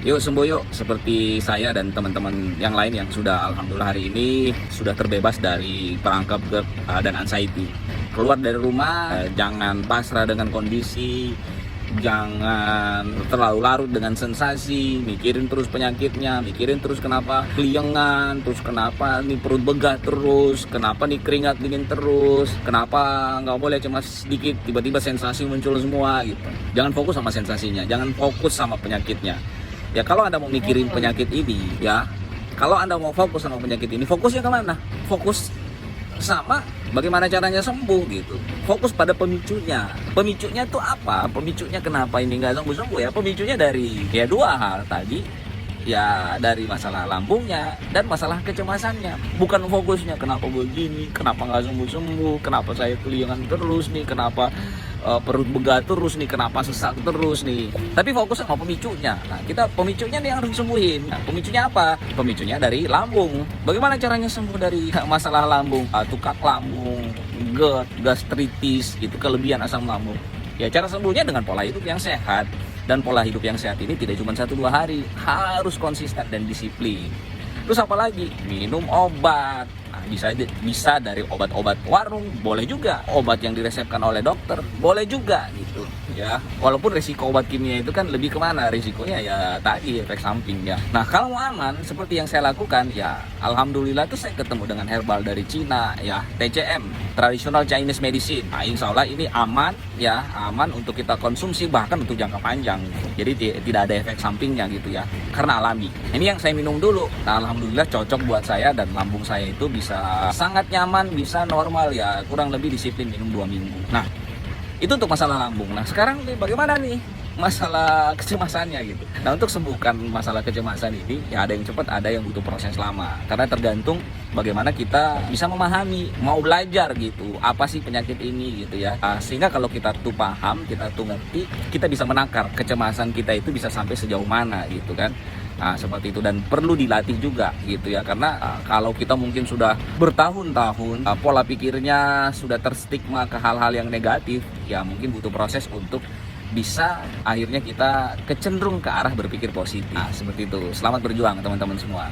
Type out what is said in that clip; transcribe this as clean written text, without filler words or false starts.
Yuk sembuh yuk, seperti saya dan teman-teman yang lain yang sudah alhamdulillah hari ini sudah terbebas dari perangkap GERD dan anxiety. Keluar dari rumah, jangan pasrah dengan kondisi, jangan terlalu larut dengan sensasi, mikirin terus penyakitnya, mikirin terus kenapa keliengan, terus kenapa nih perut begah terus, kenapa nih keringat dingin terus, kenapa nggak boleh cuma sedikit tiba-tiba sensasi muncul semua gitu. Jangan fokus sama sensasinya, jangan fokus sama penyakitnya. Ya kalau Anda mau mikirin penyakit ini, ya kalau Anda mau fokus sama penyakit ini, fokusnya kemana? Fokus sama bagaimana caranya sembuh gitu. Fokus pada pemicunya. Pemicunya itu apa? Pemicunya kenapa ini nggak sembuh-sembuh ya? Pemicunya dari ya dua hal tadi. Ya dari masalah lambungnya dan masalah kecemasannya. Bukan fokusnya kenapa begini, kenapa nggak sembuh-sembuh, kenapa saya keliengan terus nih, kenapa perut begah terus nih, kenapa sesak terus nih. Tapi fokus sama pemicunya. Nah, kita pemicunya nih yang harus disembuhin. Nah, pemicunya apa? Pemicunya dari lambung. Bagaimana caranya sembuh dari masalah lambung? Tukak lambung, GERD, gastritis, itu kelebihan asam lambung. Ya cara sembuhnya dengan pola hidup yang sehat. Dan pola hidup yang sehat ini tidak cuma 1-2 hari, harus konsisten dan disiplin. Terus apa lagi? Minum obat. Nah, bisa dari obat-obat warung, boleh juga. Obat yang diresepkan oleh dokter, boleh juga gitu. Ya, walaupun risiko obat kimia itu kan lebih kemana? Risikonya ya tadi efek samping ya. Nah kalau mau aman seperti yang saya lakukan ya, alhamdulillah tuh saya ketemu dengan herbal dari Cina ya, TCM, Traditional Chinese Medicine. Nah insya Allah ini aman ya, aman untuk kita konsumsi bahkan untuk jangka panjang. Jadi tidak ada efek sampingnya gitu ya, karena alami. Ini yang saya minum dulu. Nah alhamdulillah cocok buat saya dan lambung saya itu bisa sangat nyaman, bisa normal ya, kurang lebih disiplin minum 2 minggu. Nah itu untuk masalah lambung. Nah sekarang nih bagaimana nih masalah kecemasannya gitu. Nah untuk sembuhkan masalah kecemasan ini ya ada yang cepat, ada yang butuh proses lama. Karena tergantung bagaimana kita bisa memahami, mau belajar gitu apa sih penyakit ini gitu ya. Sehingga kalau kita tuh paham, kita tuh ngerti, kita bisa menakar kecemasan kita itu bisa sampai sejauh mana gitu kan. Nah seperti itu, dan perlu dilatih juga gitu ya, karena kalau kita mungkin sudah bertahun-tahun pola pikirnya sudah terstigma ke hal-hal yang negatif, ya mungkin butuh proses untuk bisa akhirnya kita kecenderung ke arah berpikir positif. Nah seperti itu, selamat berjuang teman-teman semua.